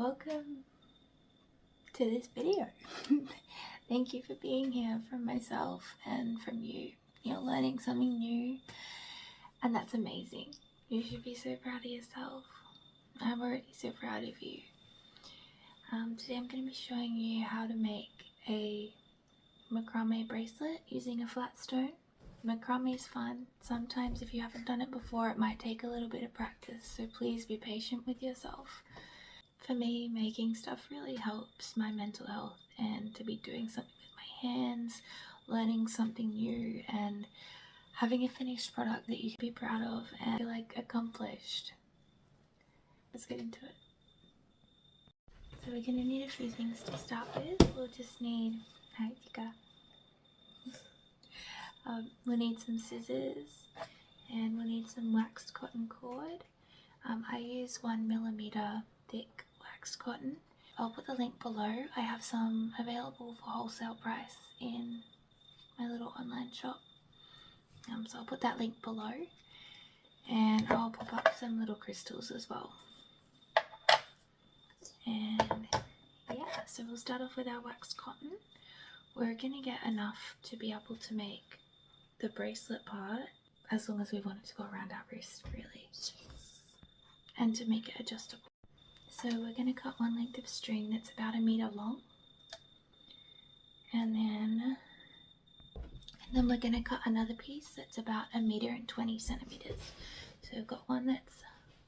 welcome to this video. Thank you for being here, from myself and from you. You're learning something new, and that's amazing. You should be so proud of yourself. I'm already so proud of you. Today I'm going to be showing you how to make a macrame bracelet using a flat stone. Macrame is fun. Sometimes if you haven't done it before, it might take a little bit of practice, so please be patient with yourself. For me, making stuff really helps my mental health, and to be doing something with my hands, learning something new, and having a finished product that you can be proud of and feel like accomplished. Let's get into it. So we're going to need a few things to start with. We'll just need we'll need some scissors, and we'll need some waxed cotton cord. I use 1mm thick waxed cotton. I'll put the link below. I have some available for wholesale price in my little online shop. So I'll put that link below, and I'll pop up some little crystals as well. And yeah, so we'll start off with our waxed cotton. We're going to get enough to be able to make the bracelet part, as long as we want it to go around our wrist, really, and to make it adjustable. So we're going to cut one length of string that's about 1 meter long, and then we're going to cut another piece that's about 1 meter and 20 centimeters. So we've got one that's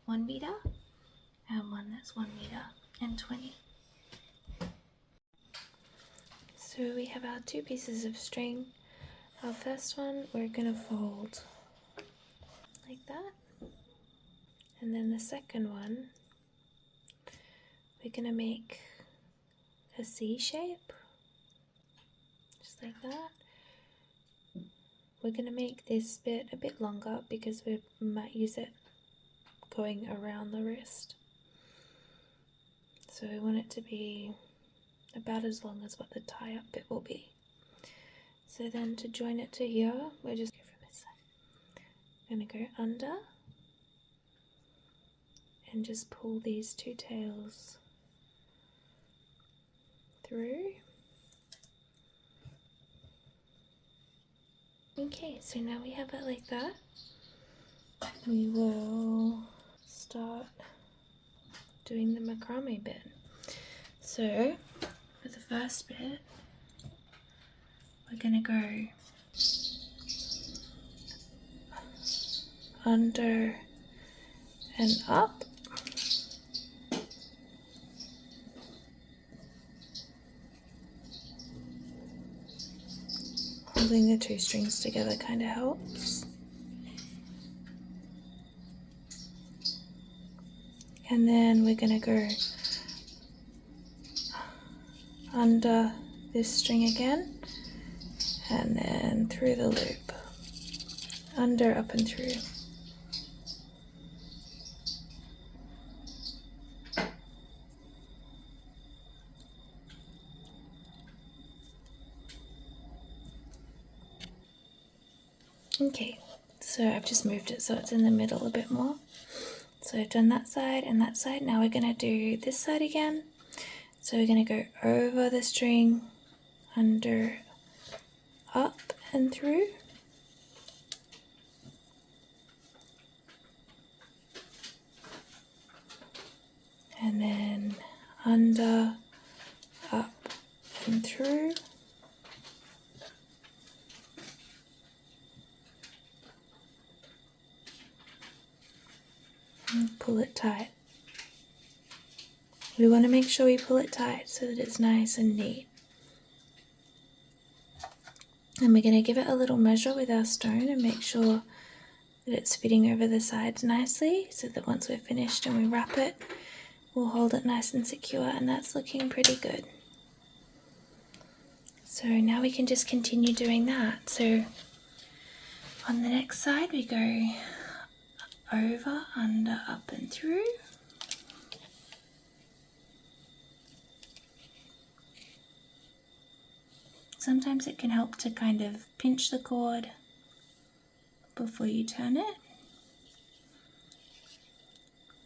1 meter and one that's 1 meter and 20. So we have our two pieces of string. Our first one we're going to fold like that, and then the second one we're going to make a C shape, just like that. We're going to make this bit a bit longer because we might use it going around the wrist. So we want it to be about as long as what the tie-up bit will be. So then to join it to here, we're just going from this side. Going to go under and just pull these two tails through. Okay, so now we have it like that. We will start doing the macrame bit. So for the first bit, we're going to go under and up, holding the two strings together kind of helps. And then we're going to go under this string again, and then through the loop, under, up and through. Okay, so I've just moved it so it's in the middle a bit more. So I've done that side and that side. Now we're going to do this side again. So we're going to go over the string, under, up and through. And then under, up and through. And pull it tight. We want to make sure we pull it tight so that it's nice and neat. And we're going to give it a little measure with our stone and make sure that it's fitting over the sides nicely, so that once we're finished and we wrap it, we'll hold it nice and secure, and that's looking pretty good. So now we can just continue doing that. So on the next side we go over, under, up and through. Sometimes it can help to kind of pinch the cord before you turn it.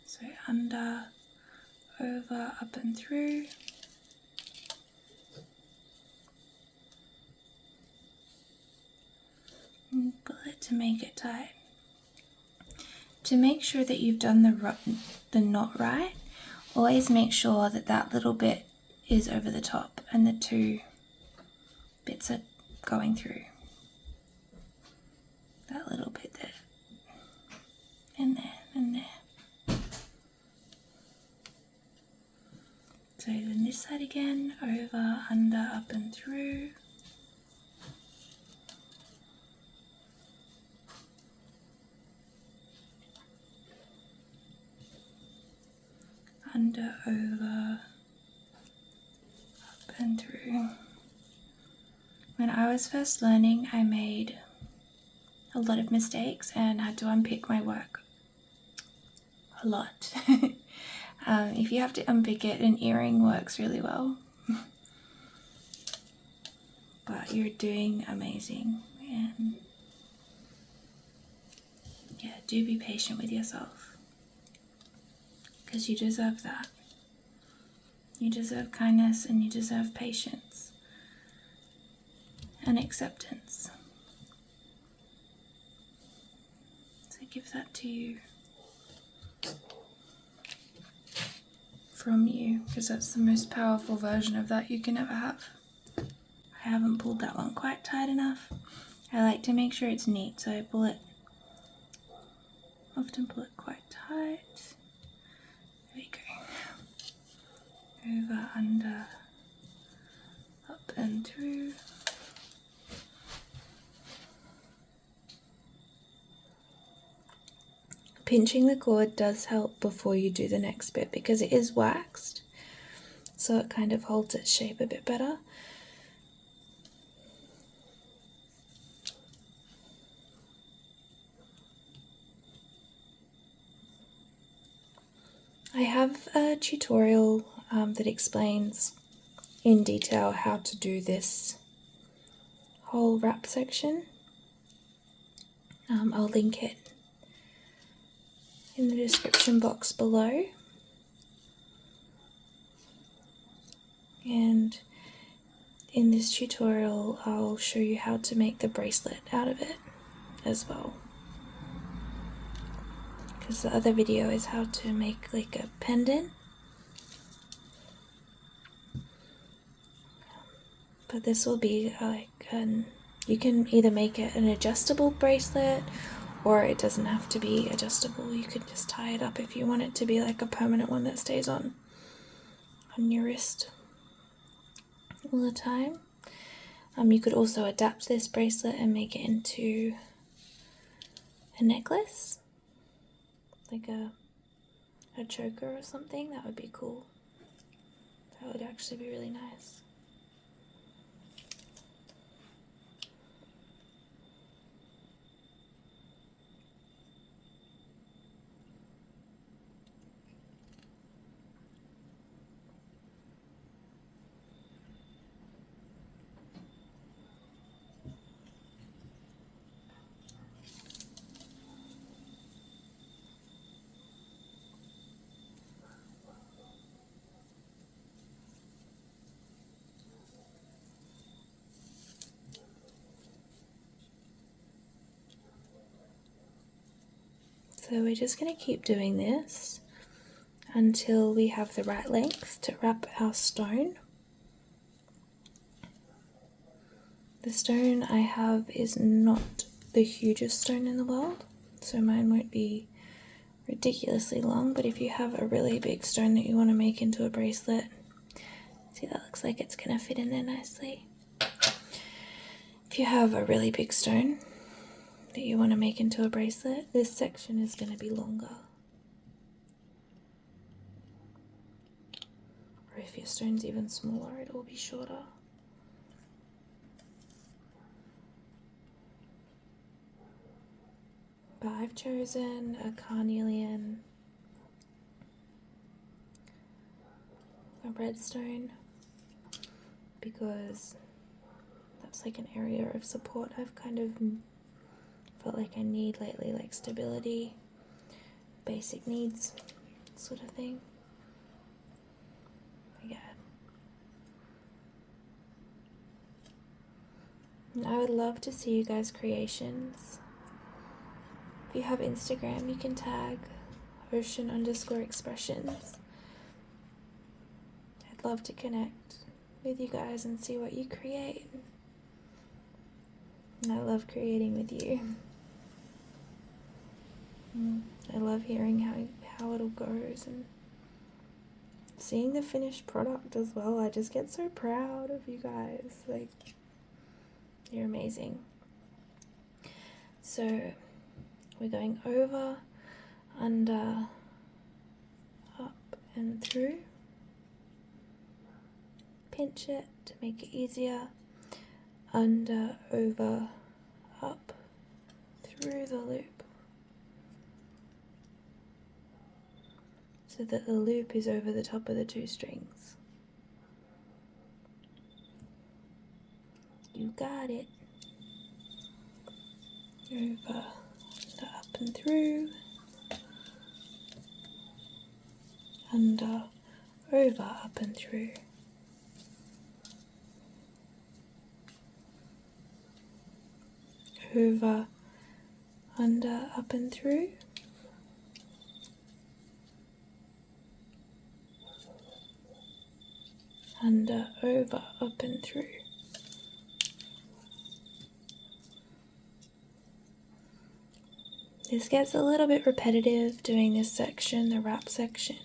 So under, over, up and through. And pull it to make it tight. To make sure that you've done the knot right, always make sure that that little bit is over the top and the two bits are going through. That little bit there. And there, and there. So then this side again, over, under, up and through. Under, over, up and through. When I was first learning, I made a lot of mistakes and had to unpick my work a lot. If you have to unpick it, an earring works really well. But you're doing amazing, and yeah, do be patient with yourself, because you deserve that. You deserve kindness and you deserve patience and acceptance. So give that to you from you, because that's the most powerful version of that you can ever have. I haven't pulled that one quite tight enough. I like to make sure it's neat, so I often pull it quite tight. There we go. Over, under, up and through. Pinching the cord does help before you do the next bit, because it is waxed, so it kind of holds its shape a bit better. I have a tutorial that explains in detail how to do this whole wrap section. I'll link it in the description box below. And in this tutorial I'll show you how to make the bracelet out of it as well. Because the other video is how to make like a pendant. But this will be like you can either make it an adjustable bracelet, or it doesn't have to be adjustable. You could just tie it up if you want it to be like a permanent one that stays on your wrist all the time. You could also adapt this bracelet and make it into a necklace, like a choker or something. That would be cool. That would actually be really nice. So we're just going to keep doing this until we have the right length to wrap our stone. The stone I have is not the hugest stone in the world, so mine won't be ridiculously long, but if you have a really big stone that you want to make into a bracelet, see, that looks like it's going to fit in there nicely. If you have a really big stone that you want to make into a bracelet, this section is going to be longer. Or if your stone's even smaller, it will be shorter. But I've chosen a carnelian, a red stone, because that's like an area of support I've kind of felt like I need lately, like stability, basic needs sort of thing. I would love to see you guys' creations. If you have Instagram, you can tag ocean_expressions. I'd love to connect with you guys and see what you create. And I love creating with you. I love hearing how it all goes and seeing the finished product as well. I just get so proud of you guys. Like, you're amazing. So we're going over, under, up and through. Pinch it to make it easier. Under, over, up, through the loop. So that the loop is over the top of the 2 strings. You got it. Over, under, up and through. Under, over, up and through. Over, under, up and through. Under, over, up and through. This gets a little bit repetitive doing this section, the wrap section.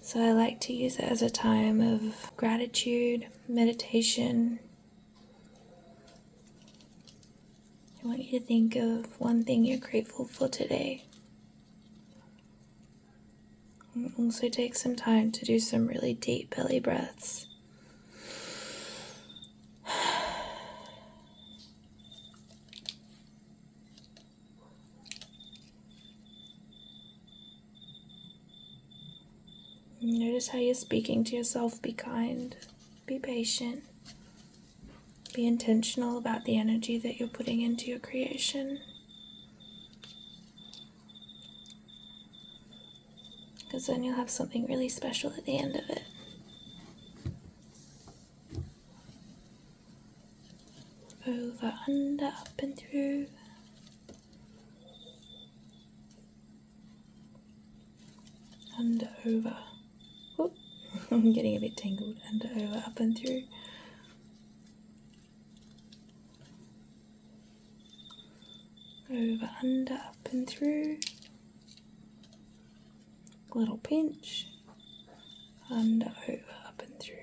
So I like to use it as a time of gratitude, meditation. I want you to think of one thing you're grateful for today. And also take some time to do some really deep belly breaths. Notice how you're speaking to yourself. Be kind, be patient, be intentional about the energy that you're putting into your creation. Because then you'll have something really special at the end of it. Over, under, up and through. Under, over. Whoop. I'm getting a bit tangled. Under, over, up and through. Over, under, up and through. Little pinch. Under, over, up and through.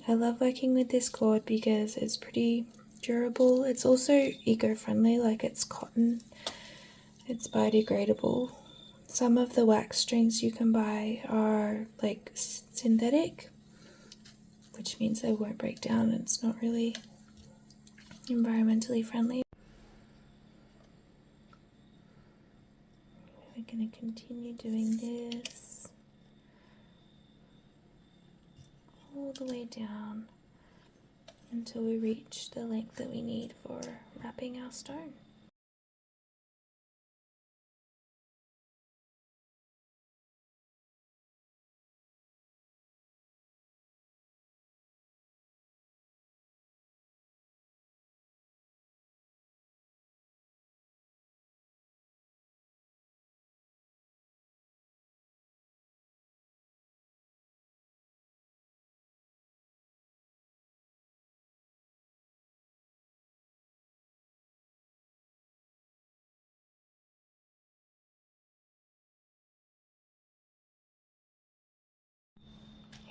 I love working with this cord because it's pretty durable. It's also eco-friendly, like it's cotton. It's biodegradable. Some of the wax strings you can buy are like synthetic, which means they won't break down and it's not really environmentally friendly. We're going to continue doing this all the way down until we reach the length that we need for wrapping our stone.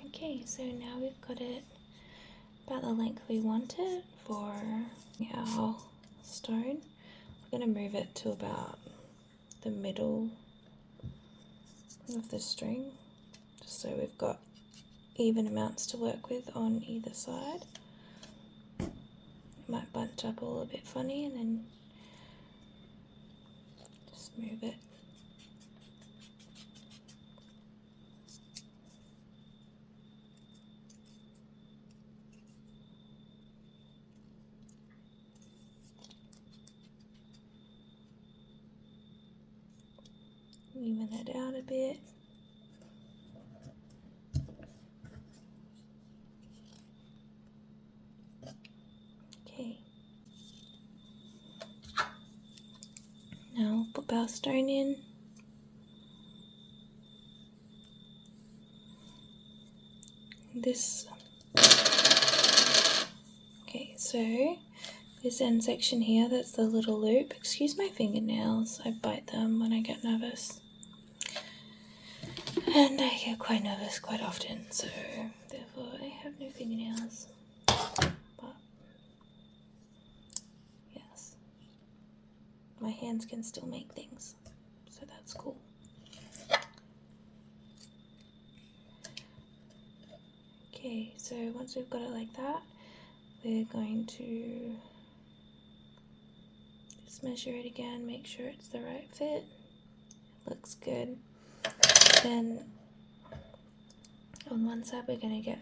Okay, so now we've got it about the length we want it for our stone. We're going to move it to about the middle of the string, just so we've got even amounts to work with on either side. It might bunch up a little bit funny and then just move it. even it out a bit. Okay. Now we'll put our stone in. This. Okay, so this end section here, that's the little loop. Excuse my fingernails, I bite them when I get nervous. And I get quite nervous quite often, so therefore I have no fingernails. But yes, my hands can still make things, so that's cool. Okay, so once we've got it like that, we're going to just measure it again, make sure it's the right fit. It looks good. Then on one side we're going to get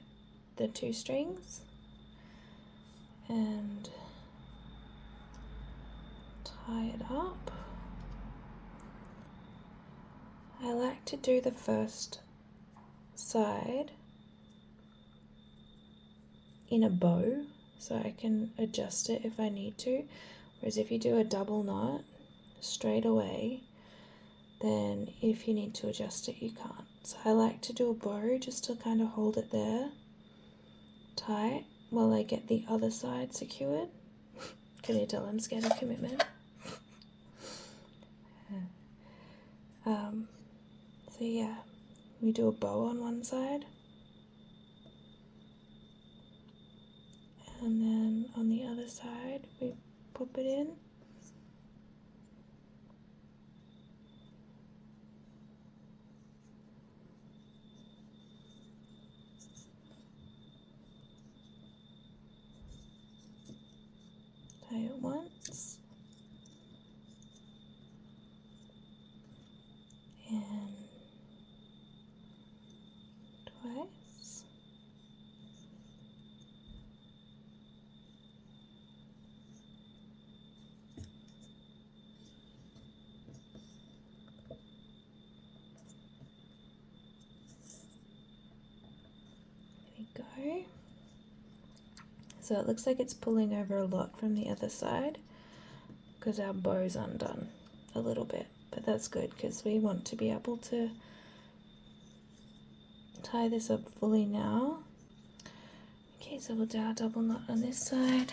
the 2 strings and tie it up. I like to do the first side in a bow so I can adjust it if I need to, whereas if you do a double knot straight away, then if you need to adjust it you can't. So I like to do a bow just to kind of hold it there tight while I get the other side secured. Can you tell I'm scared of commitment? So yeah, we do a bow on one side, and then on the other side we pop it in. Tie it once and twice. There we go. So it looks like it's pulling over a lot from the other side because our bow's undone a little bit, but that's good because we want to be able to tie this up fully now. Okay, so we'll do our double knot on this side.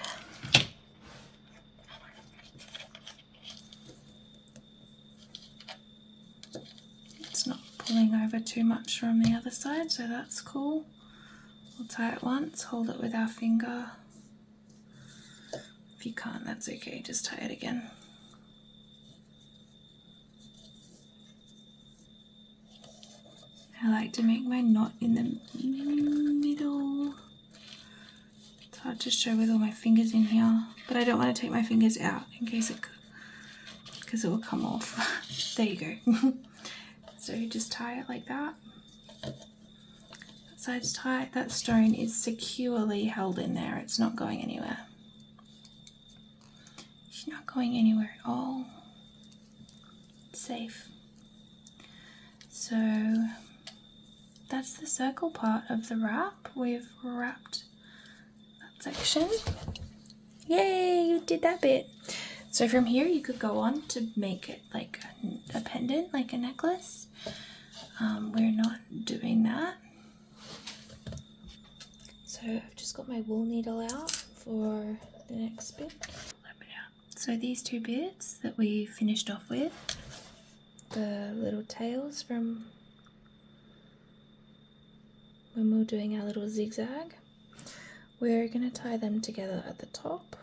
It's not pulling over too much from the other side, so that's cool. We'll tie it once, hold it with our finger. If you can't, that's okay, just tie it again. I like to make my knot in the middle. It's hard to show with all my fingers in here, but I don't want to take my fingers out in case because it will come off. There you go. So you just tie it like that. That side's tight. That stone is securely held in there. It's not going anywhere. It's not going anywhere at all. It's safe. So that's the circle part of the wrap. We've wrapped that section. Yay, you did that bit. So from here you could go on to make it like a pendant, like a necklace. We're not doing that. So I've just got my wool needle out for the next bit. So these 2 bits that we finished off with, the little tails from when we were doing our little zigzag, we're going to tie them together at the top.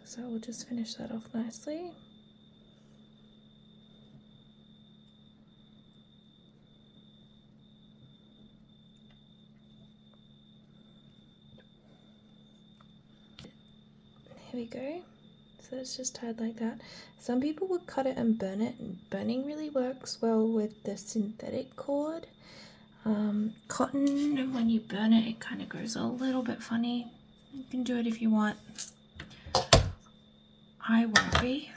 So we'll just finish that off nicely. Here we go. So it's just tied like that. Some people would cut it and burn it, and burning really works well with the synthetic cord. Cotton, when you burn it, it kind of goes a little bit funny. You can do it if you want. I won't be.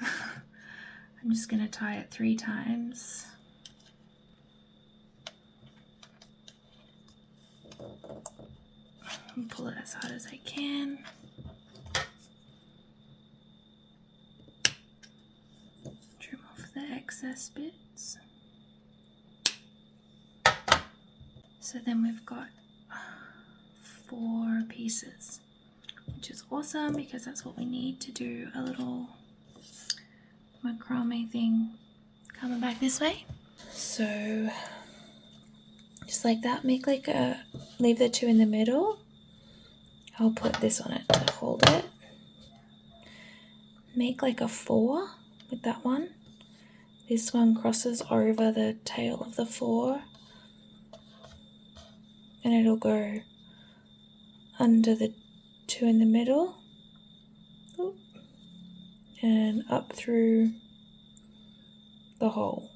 I'm just going to tie it 3 times. And pull it as hard as I can. Trim off the excess bits. So then we've got 4 pieces, which is awesome because that's what we need to do a little macrame thing coming back this way. So just like that, make like a, leave the 2 in the middle. I'll put this on it to hold it. Make like a 4 with that one. This one crosses over the tail of the 4 and it'll go under the 2 in the middle and up through the hole.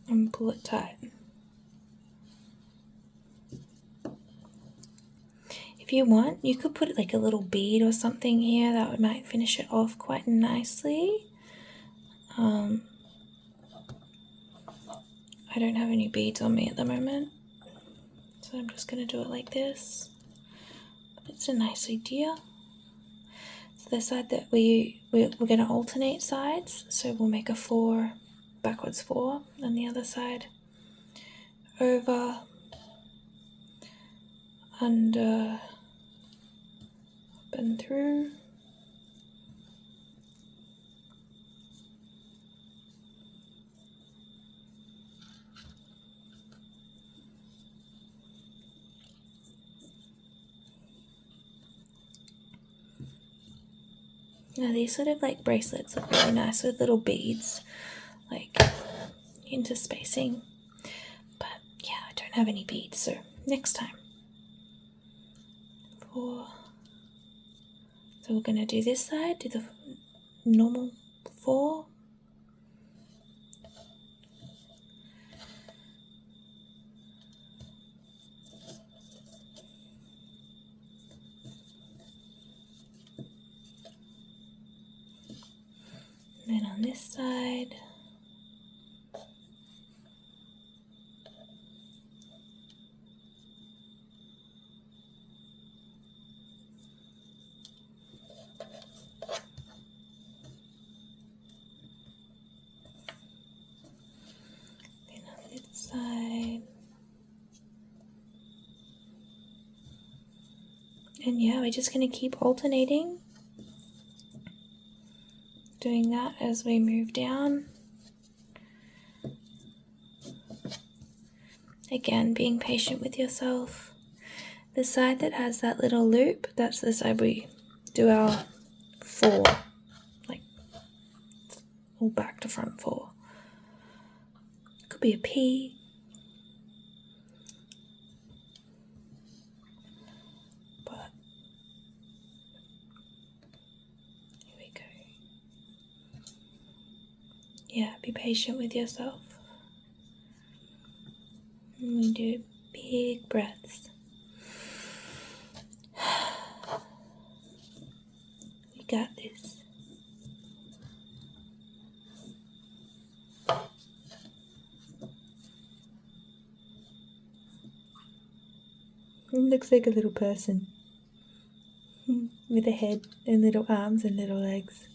And pull it tight. If you want, you could put like a little bead or something here that might finish it off quite nicely. I don't have any beads on me at the moment, so I'm just going to do it like this. But it's a nice idea. So the side that we're going to alternate sides, so we'll make a 4, backwards 4, and the other side over, under, up and through. Now these sort of like bracelets look really nice with little beads like interspacing, but yeah, I don't have any beads, so next time. 4. So we're going to do this side, do the normal 4. And then on this side, then on this side, and yeah, we're just going to keep alternating, doing that as we move down. Again, being patient with yourself. The side that has that little loop, that's the side we do our 4, like all back to front 4. Could be a P. But here we go. Yeah, be patient with yourself. And we do big breaths. We got this. It looks like a little person with a head and little arms and little legs.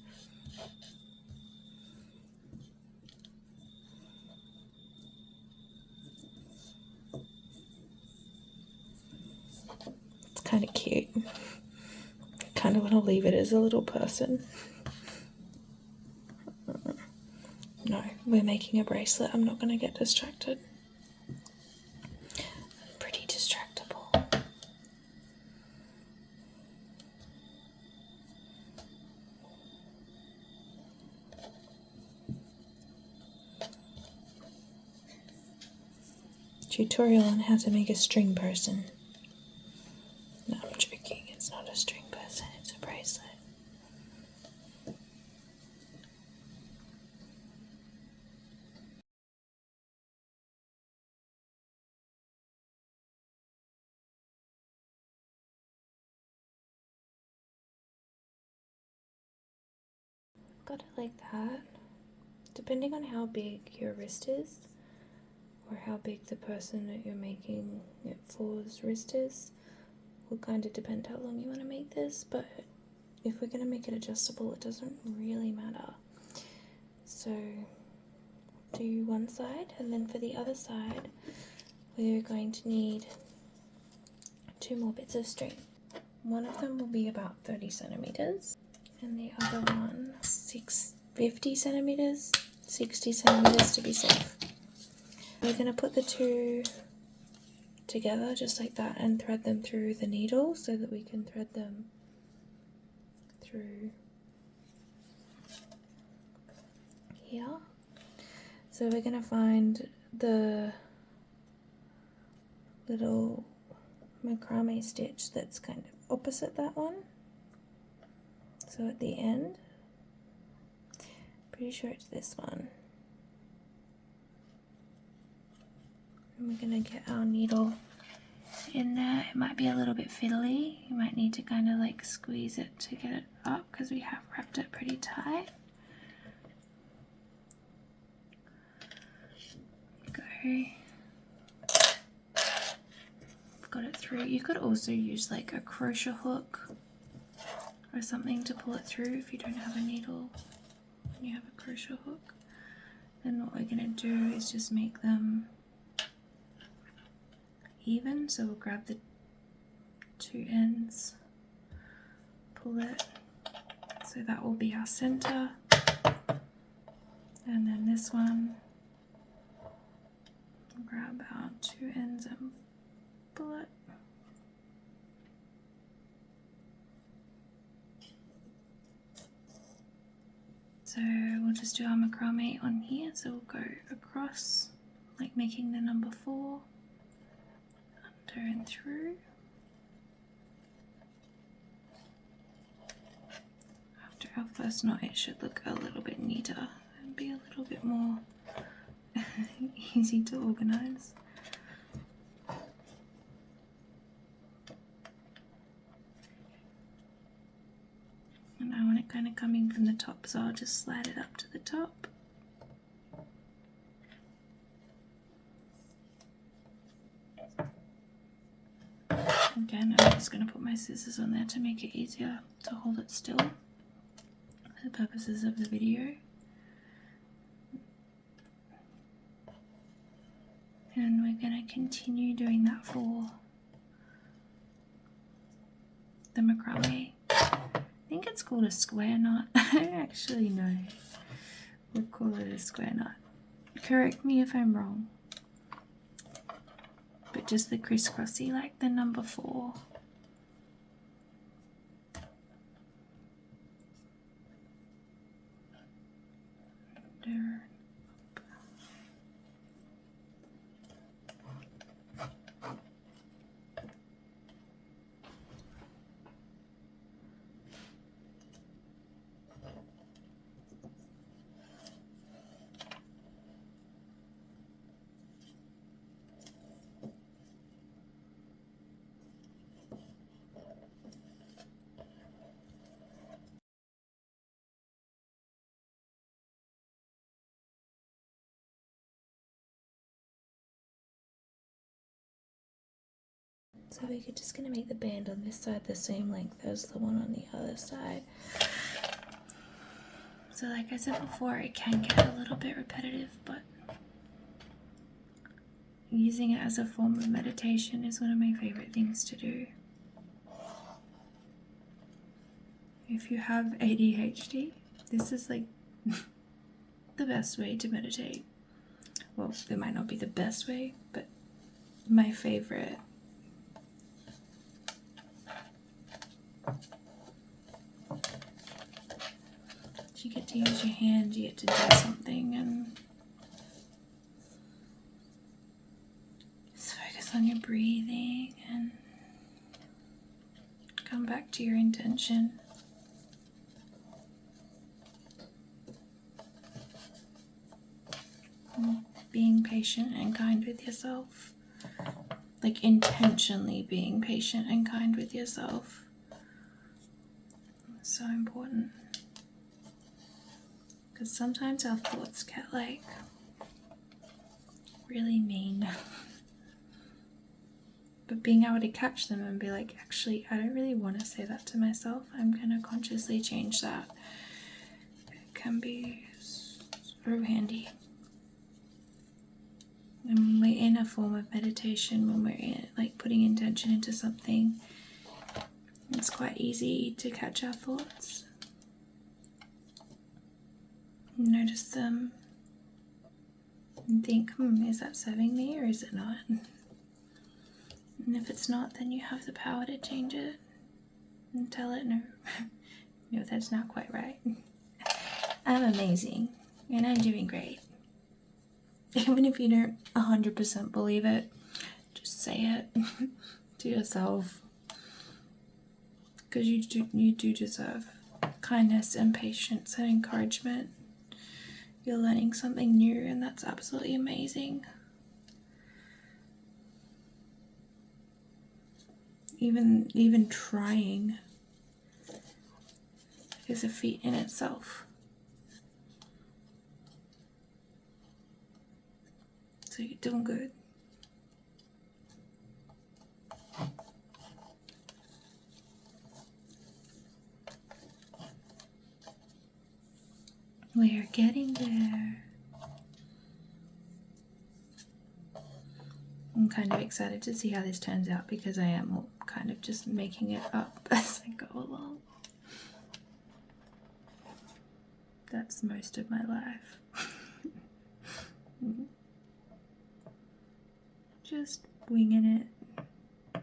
It's kind of cute. I kind of want to leave it as a little person. No, we're making a bracelet. I'm not going to get distracted. I'm pretty distractible. Tutorial on how to make a string person. No, I'm joking. It's not a string person. It's a bracelet. got it like that. Depending on how big your wrist is, or how big the person that you're making it for's wrist is, will kind of depend how long you want to make this, but if we're going to make it adjustable, it doesn't really matter. So do one side, and then for the other side, we're going to need 2 more bits of string. One of them will be about 30 centimeters, and the other one 50 centimeters, 60 centimeters to be safe. We're going to put the 2 together just like that and thread them through the needle so that we can thread them through here. So we're going to find the little macrame stitch that's kind of opposite that one. So at the end, pretty sure it's this one. And we're going to get our needle in there. It might be a little bit fiddly. You might need to kind of like squeeze it to get it up because we have wrapped it pretty tight. Go. Got it through. You could also use like a crochet hook or something to pull it through if you don't have a needle and you have a crochet hook. Then what we're going to do is just make them even. So we'll grab the 2 ends, pull it, so that will be our center, and then this one, grab our 2 ends and pull it. So we'll just do our macrame on here, so we'll go across, like making the number 4, under and through. After our first knot, it should look a little bit neater and be a little bit more easy to organize. And I want it kind of coming from the top, so I'll just slide it up to the top. Again, I'm just going to put my scissors on there to make it easier to hold it still for the purposes of the video. And we're going to continue doing that for the macrame. I think it's called a square knot. I don't actually know. We'll call it a square knot. Correct me if I'm wrong. But just the crisscrossy, like the number 4. There. So we're just going to make the band on this side the same length as the one on the other side. So like I said before, it can get a little bit repetitive, but using it as a form of meditation is one of my favorite things to do. If you have ADHD, this is like the best way to meditate. Well, it might not be the best way, but my favorite. You get to use your hand, you get to do something and just focus on your breathing and come back to your intention. And being patient and kind with yourself. Like intentionally being patient and kind with yourself. It's so important. Because sometimes our thoughts get like really mean. But being able to catch them and be like, actually, I don't really want to say that to myself. I'm going to consciously change that. It can be so handy. And when we're in a form of meditation, when we're in, like putting intention into something, it's quite easy to catch our thoughts. Notice them and think, is that serving me or is it not? And if it's not, then you have the power to change it and tell it, no, no, that's not quite right. I'm amazing and I'm doing great. Even if you don't 100% believe it, just say it to yourself. Because you do deserve kindness and patience and encouragement. You're learning something new and that's absolutely amazing. Even trying is a feat in itself. So you're doing good. We're getting there. I'm kind of excited to see how this turns out because I am kind of just making it up as I go along. That's most of my life. Just winging it.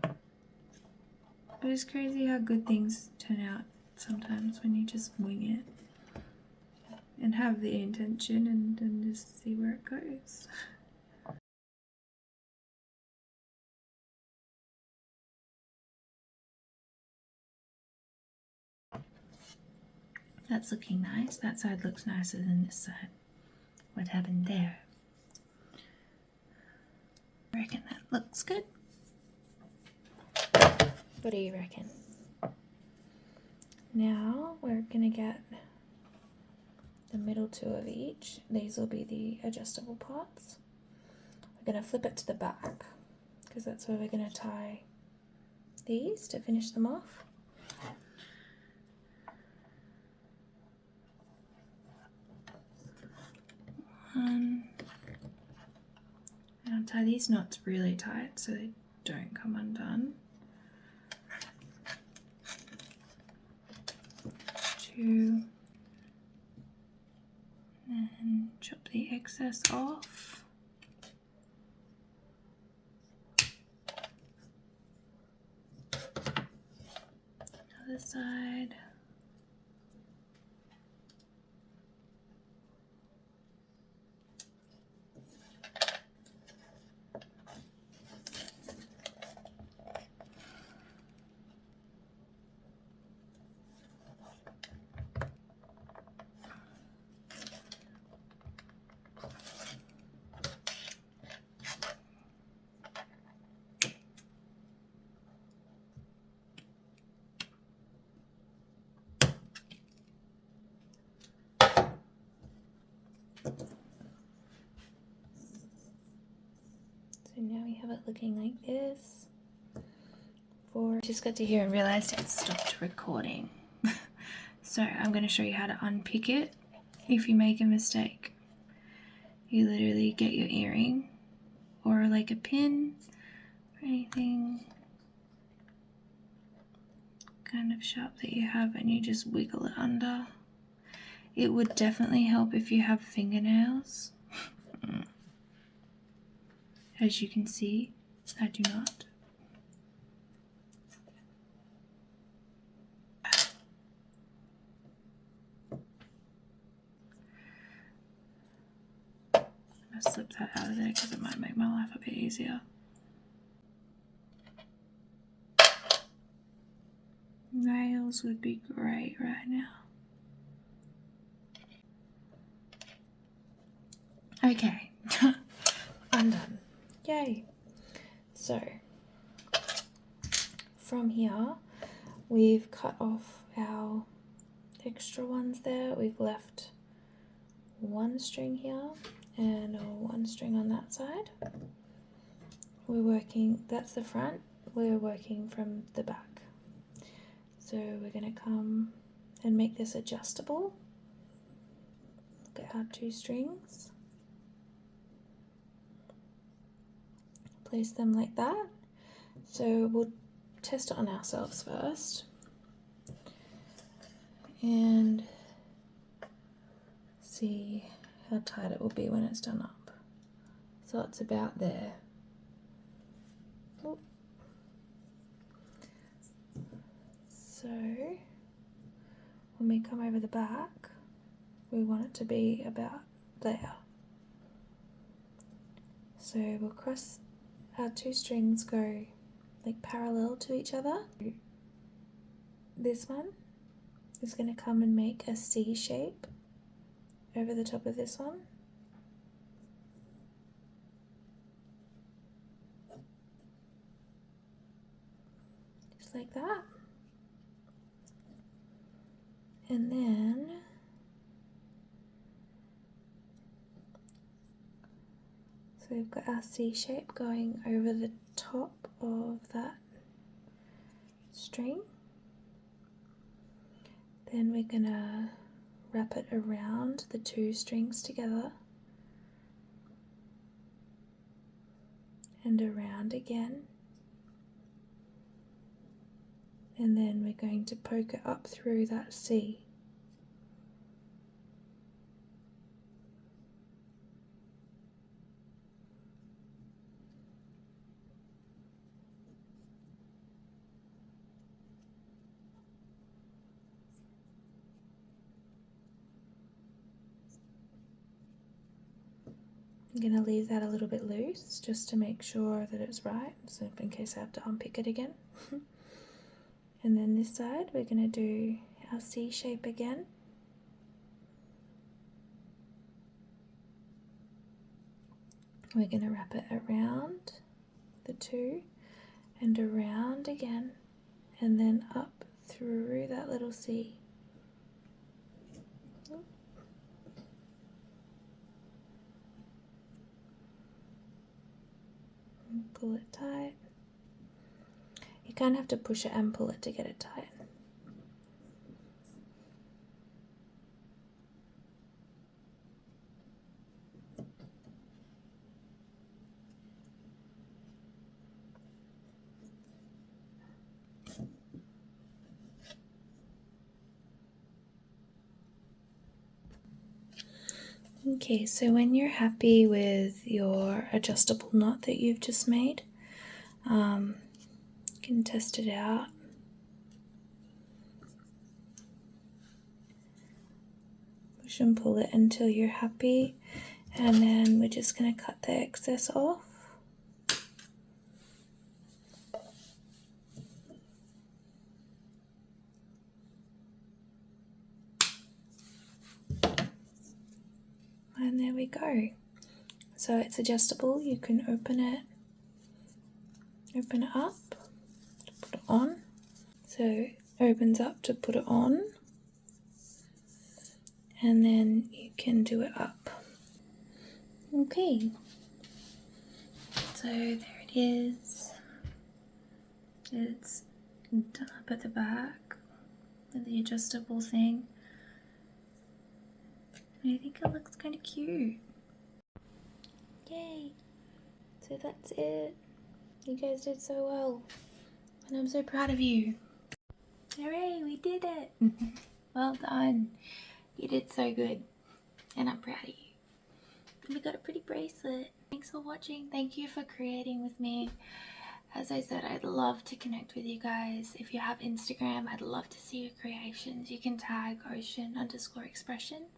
But it's crazy how good things turn out sometimes when you just wing it and have the intention and then just see where it goes. That's looking nice. That side looks nicer than this side. What happened there? I reckon that looks good. What do you reckon? Now we're gonna get the middle two of each. These will be the adjustable parts. We're gonna flip it to the back because that's where we're gonna tie these to finish them off. And I'll tie these knots really tight so they don't come undone. 2, and chop the excess off. Other side. So now we have it looking like this. Just got to here and realized it stopped recording. So I'm going to show you how to unpick it if you make a mistake. You literally get your earring or like a pin or anything kind of sharp that you have and you just wiggle it under. It would definitely help if you have fingernails. As you can see, I do not. I'm gonna slip that out of there because it might make my life a bit easier. Nails would be great right now. Okay, I'm done. Yay! So, from here, we've cut off our extra ones there. We've left one string here and one string on that side. We're working, that's the front, we're working from the back. So we're going to come and make this adjustable. Get our 2 strings, place them like that. So we'll test it on ourselves first and see how tight it will be when it's done up. So it's about there. Oop. So when we come over the back, we want it to be about there. So we'll cross our 2 strings, go like parallel to each other. This one is going to come and make a C shape over the top of this one. Just like that. And then so we've got our C shape going over the top of that string. Then we're gonna wrap it around the 2 strings together and around again. And then we're going to poke it up through that C. I'm going to leave that a little bit loose just to make sure that it's right, so in case I have to unpick it again. And then this side we're going to do our C shape again. We're going to wrap it around the 2 and around again and then up through that little C. And pull it tight. You kind of have to push it and pull it to get it tight. Okay, so when you're happy with your adjustable knot that you've just made, you can test it out. Push and pull it until you're happy, and then we're just going to cut the excess off. And there we go. So it's adjustable, you can open it up to put it on. So it opens up to put it on, and then you can do it up. Okay, so there it is. It's done up at the back with the adjustable thing. I think it looks kind of cute. Yay! So that's it. You guys did so well, and I'm so proud of you. Hooray, we did it! Well done. You did so good, and I'm proud of you. And we got a pretty bracelet. Thanks for watching. Thank you for creating with me. As I said, I'd love to connect with you guys. If you have Instagram, I'd love to see your creations. You can tag ocean_expressions.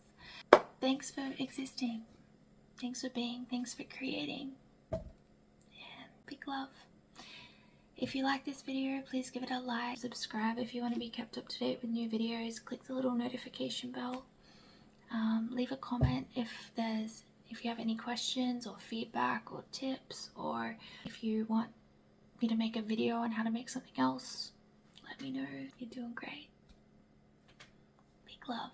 Thanks for existing. Thanks for being. Thanks for creating. And big love. If you like this video, please give it a like. Subscribe if you want to be kept up to date with new videos. Click the little notification bell. Leave a comment if you have any questions or feedback or tips, or if you want me to make a video on how to make something else, let me know. You're doing great. Big love.